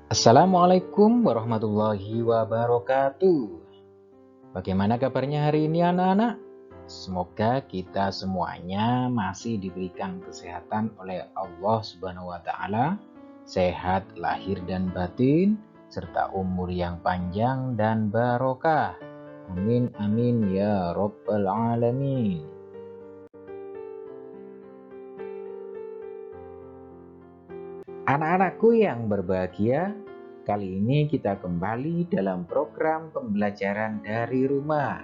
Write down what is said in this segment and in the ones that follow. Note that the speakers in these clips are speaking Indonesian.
Assalamualaikum warahmatullahi wabarakatuh. Bagaimana kabarnya hari ini anak-anak? Semoga kita semuanya masih diberikan kesehatan oleh Allah Subhanahu wa taala, sehat lahir dan batin, serta umur yang panjang dan barokah. Amin amin ya rabbal alamin. Anak-anakku yang berbahagia, kali ini kita kembali dalam program pembelajaran dari rumah.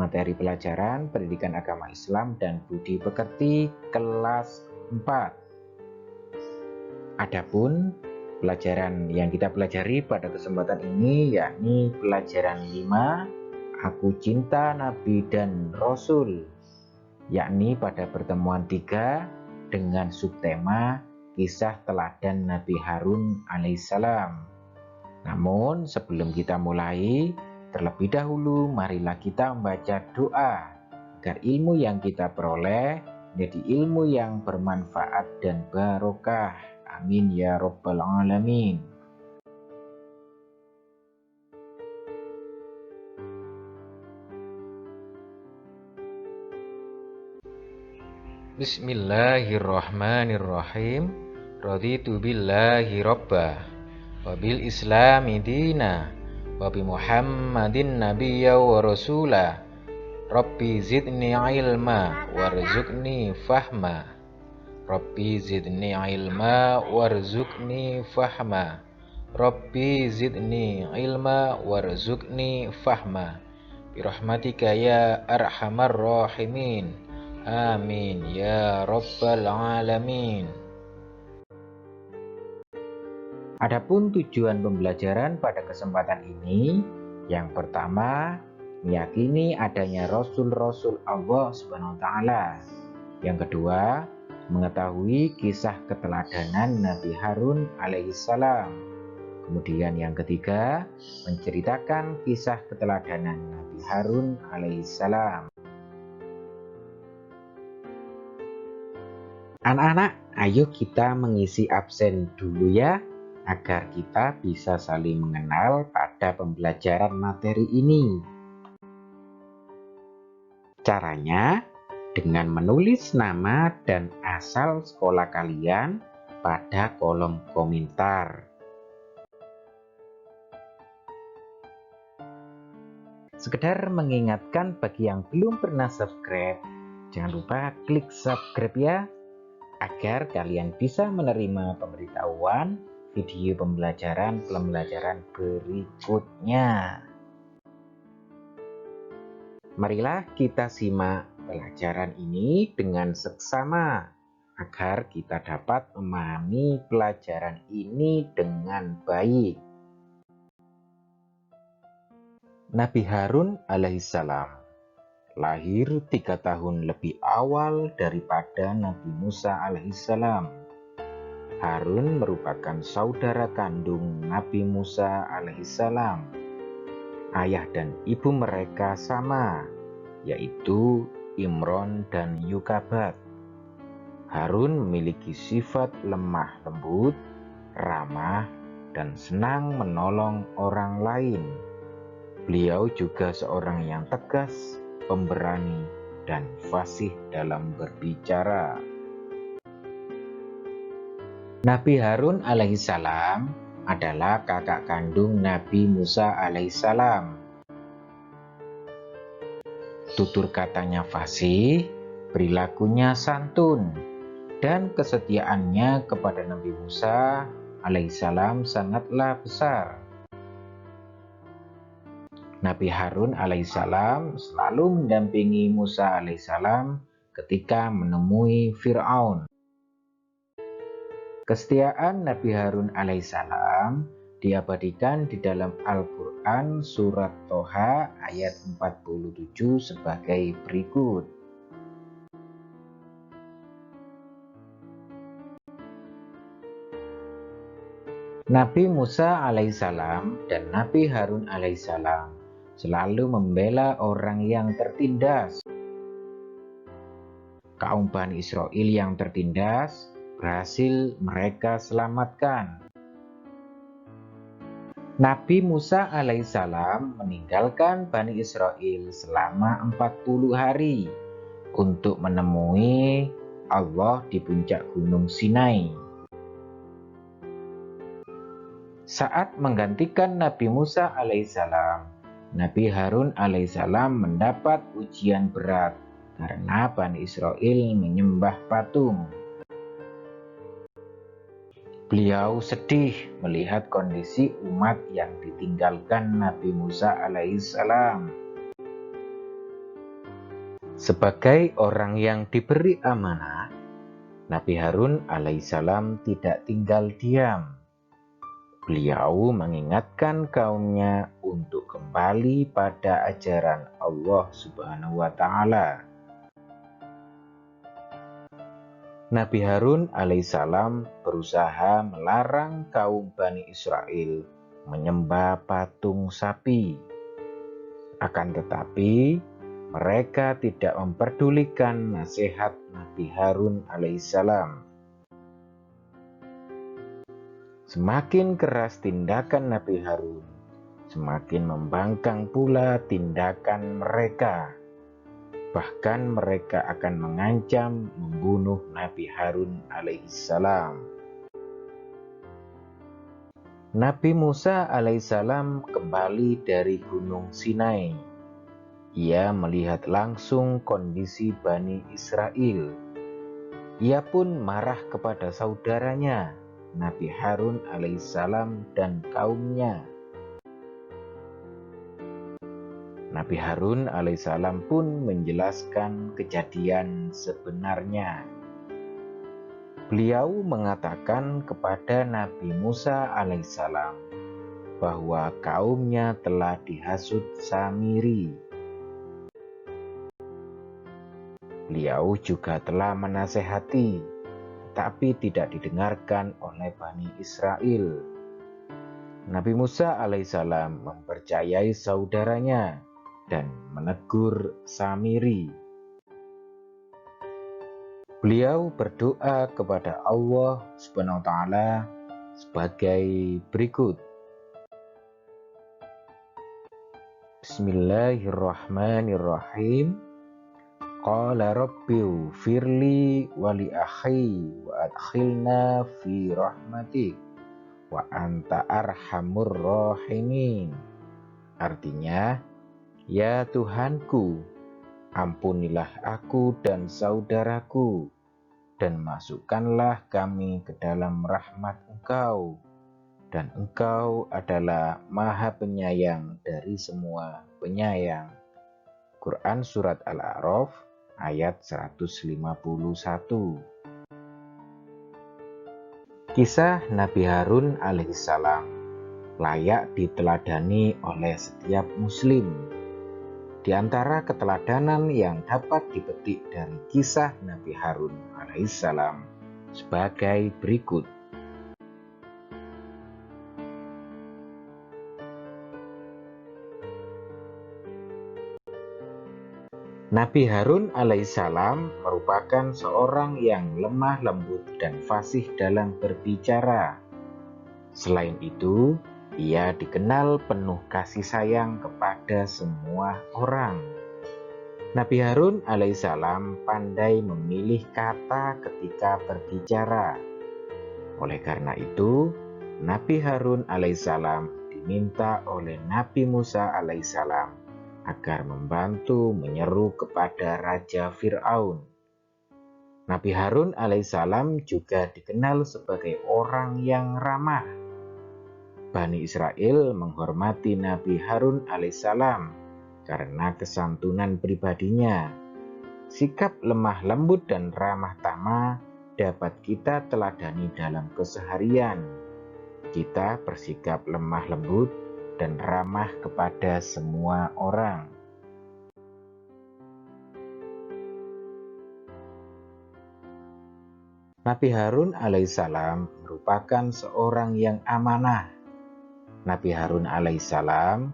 Materi pelajaran Pendidikan Agama Islam dan Budi Pekerti kelas 4. Adapun pelajaran yang kita pelajari pada kesempatan ini yakni pelajaran 5, Aku Cinta Nabi dan Rasul, yakni pada pertemuan 3 dengan subtema Kisah Teladan Nabi Harun alaihissalam. Namun sebelum kita mulai, terlebih dahulu marilah kita membaca doa agar ilmu yang kita peroleh menjadi ilmu yang bermanfaat dan barokah. Amin ya rabbal alamin. Bismillahirrahmanirrahim. Raditu billahi robba wa bil islami dina wa bi muhammadin nabiyya wa rasula. Rabbi zidni ilma warzuqni fahma. Rabbi zidni ilma warzuqni fahma. Rabbi zidni ilma warzuqni fahma. Birahmatika ya arhamar rahimin. Amin ya rabbal alamin. Adapun tujuan pembelajaran pada kesempatan ini, yang pertama, meyakini adanya rasul-rasul Allah Subhanahu wa taala. Yang kedua, mengetahui kisah keteladanan Nabi Harun alaihissalam. Kemudian yang ketiga, menceritakan kisah keteladanan Nabi Harun alaihissalam. Anak-anak, ayo kita mengisi absen dulu ya, agar kita bisa saling mengenal pada pembelajaran materi ini. Caranya dengan menulis nama dan asal sekolah kalian pada kolom komentar. Sekedar mengingatkan bagi yang belum pernah subscribe, jangan lupa klik subscribe ya, agar kalian bisa menerima pemberitahuan video pembelajaran berikutnya. Marilah kita simak pelajaran ini dengan seksama agar kita dapat memahami pelajaran ini dengan baik. Nabi Harun alaihissalam lahir 3 tahun lebih awal daripada Nabi Musa alaihissalam. Harun merupakan saudara kandung Nabi Musa alaihissalam. Ayah dan ibu mereka sama, yaitu Imron dan Yukabat. Harun memiliki sifat lemah lembut, ramah, dan senang menolong orang lain. Beliau juga seorang yang tegas, pemberani, dan fasih dalam berbicara. Nabi Harun alaihissalam adalah kakak kandung Nabi Musa alaihissalam. Tutur katanya fasih, perilakunya santun, dan kesetiaannya kepada Nabi Musa alaihissalam sangatlah besar. Nabi Harun alaihissalam selalu mendampingi Musa alaihissalam ketika menemui Fir'aun. Kesetiaan Nabi Harun alaihissalam diabadikan di dalam Al-Quran surat Toha ayat 47 sebagai berikut. Nabi Musa alaihissalam dan Nabi Harun alaihissalam selalu membela orang yang tertindas. Kaum Bani Israel yang tertindas berhasil mereka selamatkan. Nabi Musa alaihissalam meninggalkan Bani Israel selama 40 hari untuk menemui Allah di puncak Gunung Sinai. Saat menggantikan Nabi Musa alaihissalam, Nabi Harun alaihissalam mendapat ujian berat karena Bani Israel menyembah patung. Beliau sedih melihat kondisi umat yang ditinggalkan Nabi Musa alaihissalam. Sebagai orang yang diberi amanah, Nabi Harun alaihissalam tidak tinggal diam. Beliau mengingatkan kaumnya untuk kembali pada ajaran Allah Subhanahu wa Ta'ala. Nabi Harun alaihissalam berusaha melarang kaum Bani Israel menyembah patung sapi. Akan tetapi, mereka tidak memperdulikan nasihat Nabi Harun alaihissalam. Semakin keras tindakan Nabi Harun, semakin membangkang pula tindakan mereka. Bahkan mereka akan mengancam membunuh Nabi Harun alaihissalam. Nabi Musa alaihissalam kembali dari Gunung Sinai. Ia melihat langsung kondisi Bani Israel. Ia pun marah kepada saudaranya, Nabi Harun alaihissalam dan kaumnya. Nabi Harun alaihissalam pun menjelaskan kejadian sebenarnya. Beliau mengatakan kepada Nabi Musa alaihissalam bahwa kaumnya telah dihasut Samiri. Beliau juga telah menasehati, tapi tidak didengarkan oleh Bani Israel. Nabi Musa alaihissalam mempercayai saudaranya dan menegur Samiri. Beliau berdoa kepada Allah Subhanahu wa Ta'ala sebagai berikut. Bismillahirrahmanirrahim. Qala rabbi firli wa li akhi wa adkhilna fi rahmatik wa anta arhamur rahimin. Artinya, ya Tuhanku, ampunilah aku dan saudaraku, dan masukkanlah kami ke dalam rahmat Engkau, dan Engkau adalah Maha Penyayang dari semua penyayang. Quran Surat Al-A'raf ayat 151. Kisah Nabi Harun alaihissalam layak diteladani oleh setiap muslim. Di antara keteladanan yang dapat dipetik dari kisah Nabi Harun alaihissalam sebagai berikut. Nabi Harun alaihissalam merupakan seorang yang lemah lembut dan fasih dalam berbicara. Selain itu, ia dikenal penuh kasih sayang kepada semua orang. Nabi Harun alaihissalam pandai memilih kata ketika berbicara. Oleh karena itu, Nabi Harun alaihissalam diminta oleh Nabi Musa alaihissalam agar membantu menyeru kepada Raja Fir'aun. Nabi Harun alaihissalam juga dikenal sebagai orang yang ramah. Bani Israel menghormati Nabi Harun alaihissalam karena kesantunan pribadinya. Sikap lemah lembut dan ramah tamah dapat kita teladani dalam keseharian. Kita bersikap lemah lembut dan ramah kepada semua orang. Nabi Harun alaihissalam merupakan seorang yang amanah. Nabi Harun alaihissalam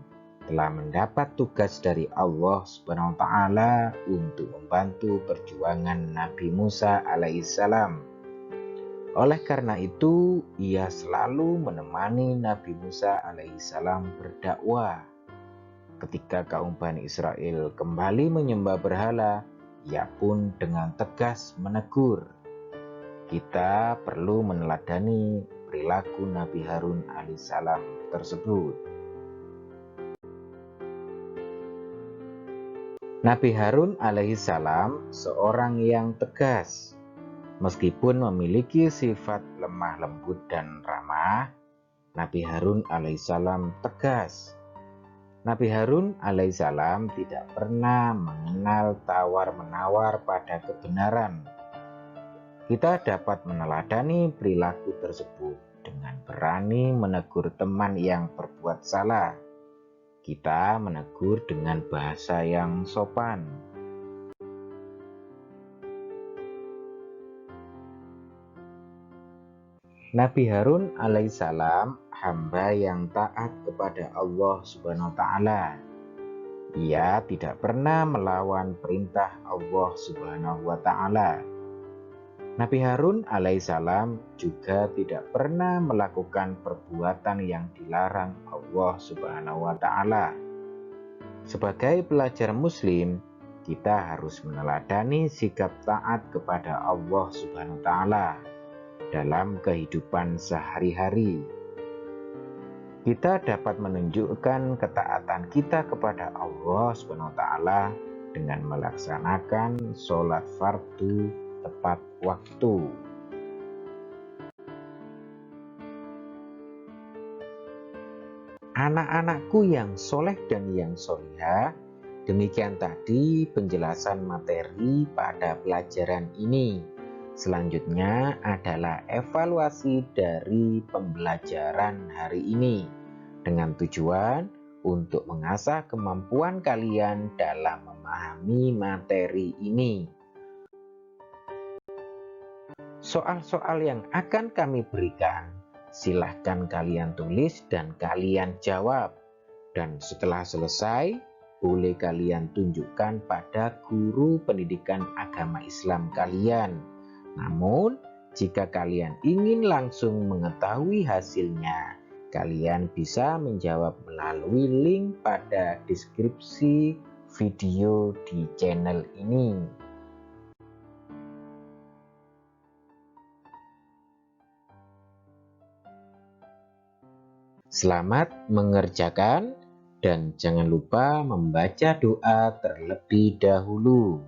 telah mendapat tugas dari Allah Subhanahu wa Ta'ala untuk membantu perjuangan Nabi Musa alaihissalam. Oleh karena itu, ia selalu menemani Nabi Musa alaihissalam berdakwah. Ketika kaum Bani Israel kembali menyembah berhala, ia pun dengan tegas menegur. Kita perlu meneladani perilaku Nabi Harun alaihissalam tersebut. Nabi Harun alaihissalam seorang yang tegas. Meskipun memiliki sifat lemah lembut dan ramah, Nabi Harun alaihissalam tegas. Nabi Harun alaihissalam tidak pernah mengenal tawar-menawar pada kebenaran. Kita dapat meneladani perilaku tersebut dengan berani menegur teman yang berbuat salah. Kita menegur dengan bahasa yang sopan. Nabi Harun alaihissalam hamba yang taat kepada Allah Subhanahu wa taala. Ia tidak pernah melawan perintah Allah Subhanahu wa taala. Nabi Harun alaihissalam juga tidak pernah melakukan perbuatan yang dilarang Allah Subhanahu wa taala. Sebagai pelajar muslim, kita harus meneladani sikap taat kepada Allah Subhanahu wa taala dalam kehidupan sehari-hari. Kita dapat menunjukkan ketaatan kita kepada Allah Subhanahu wa taala dengan melaksanakan sholat fardu tepat waktu. Anak-anakku yang soleh dan yang solihah, demikian tadi penjelasan materi pada pelajaran ini. Selanjutnya adalah evaluasi dari pembelajaran hari ini dengan tujuan untuk mengasah kemampuan kalian dalam memahami materi ini. Soal-soal yang akan kami berikan, silahkan kalian tulis dan kalian jawab. Dan setelah selesai, boleh kalian tunjukkan pada guru pendidikan agama Islam kalian. Namun, jika kalian ingin langsung mengetahui hasilnya, kalian bisa menjawab melalui link pada deskripsi video di channel ini. Selamat mengerjakan dan jangan lupa membaca doa terlebih dahulu.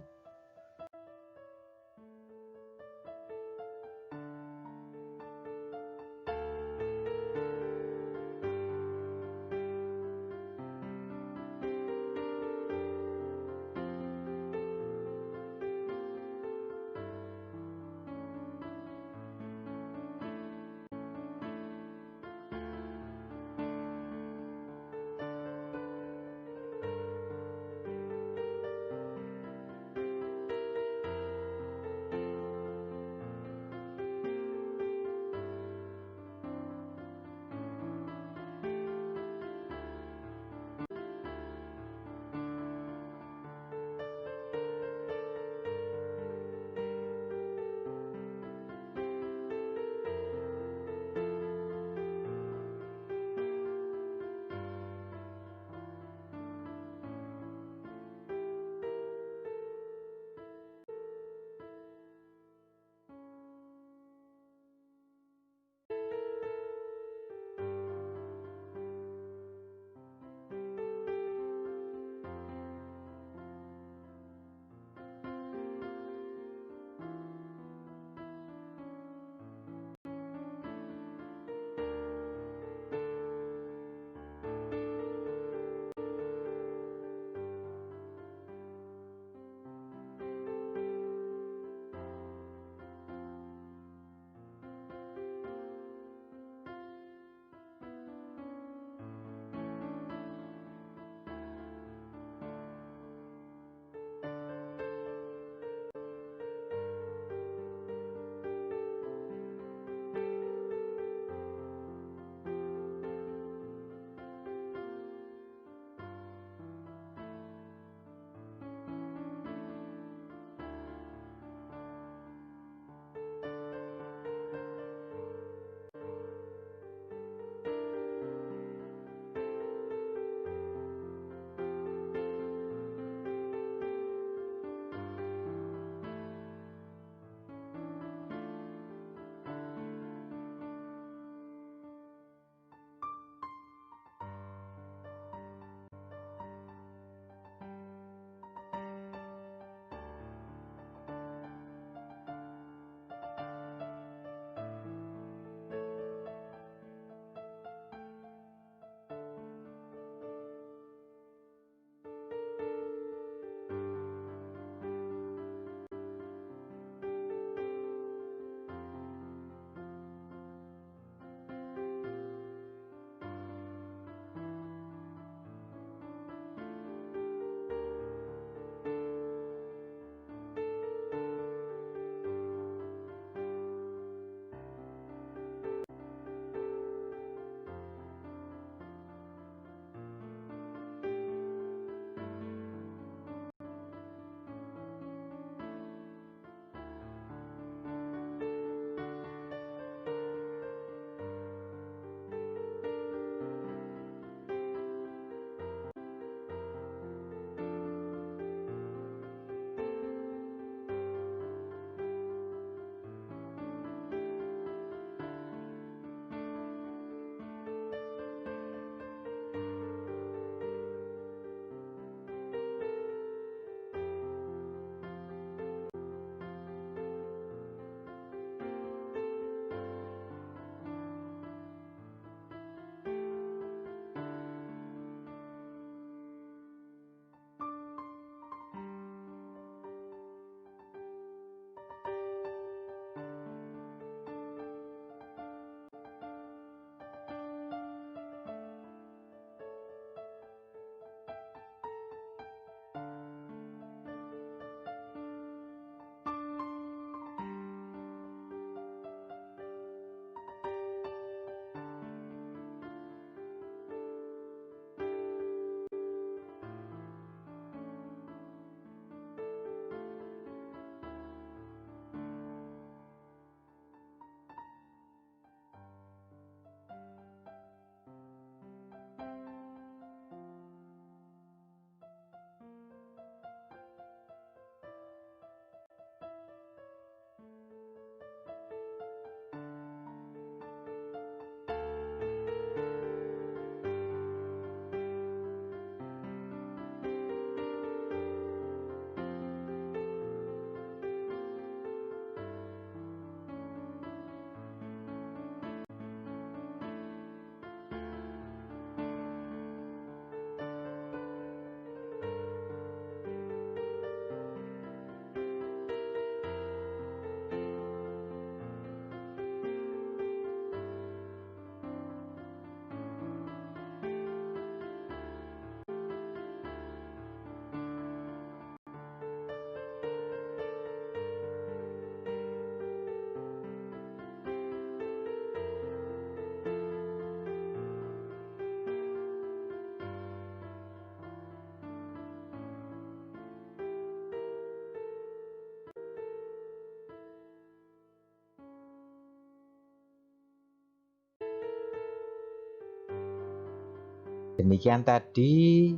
Demikian tadi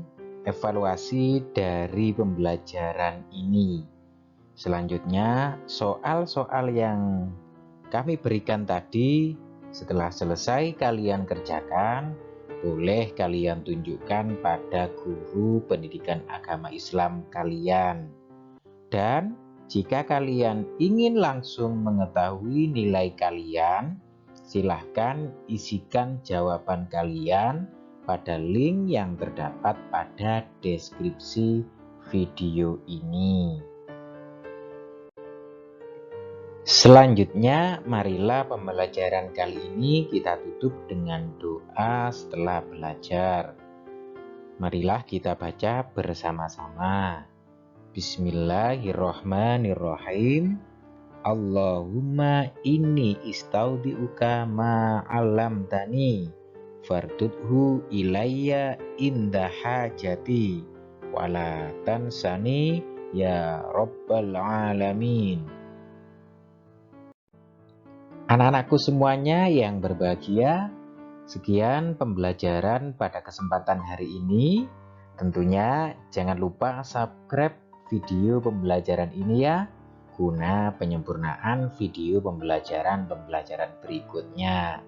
evaluasi dari pembelajaran ini. Selanjutnya, soal-soal yang kami berikan tadi setelah selesai kalian kerjakan, boleh kalian tunjukkan pada guru pendidikan agama Islam kalian. Dan jika kalian ingin langsung mengetahui nilai kalian, silahkan isikan jawaban kalian pada link yang terdapat pada deskripsi video ini. Selanjutnya, marilah pembelajaran kali ini kita tutup dengan doa setelah belajar. Marilah kita baca bersama-sama. Bismillahirrahmanirrahim. Allahumma inni istaudi'uka ma'alamtani fardudhu ilayya inda hajati wala tansani ya rabbal alamin. Anak-anakku semuanya yang berbahagia, sekian pembelajaran pada kesempatan hari ini. Tentunya jangan lupa subscribe video pembelajaran ini ya, guna penyempurnaan video pembelajaran berikutnya.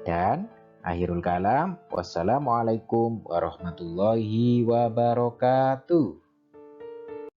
Dan akhirul kalam, wassalamualaikum warahmatullahi wabarakatuh.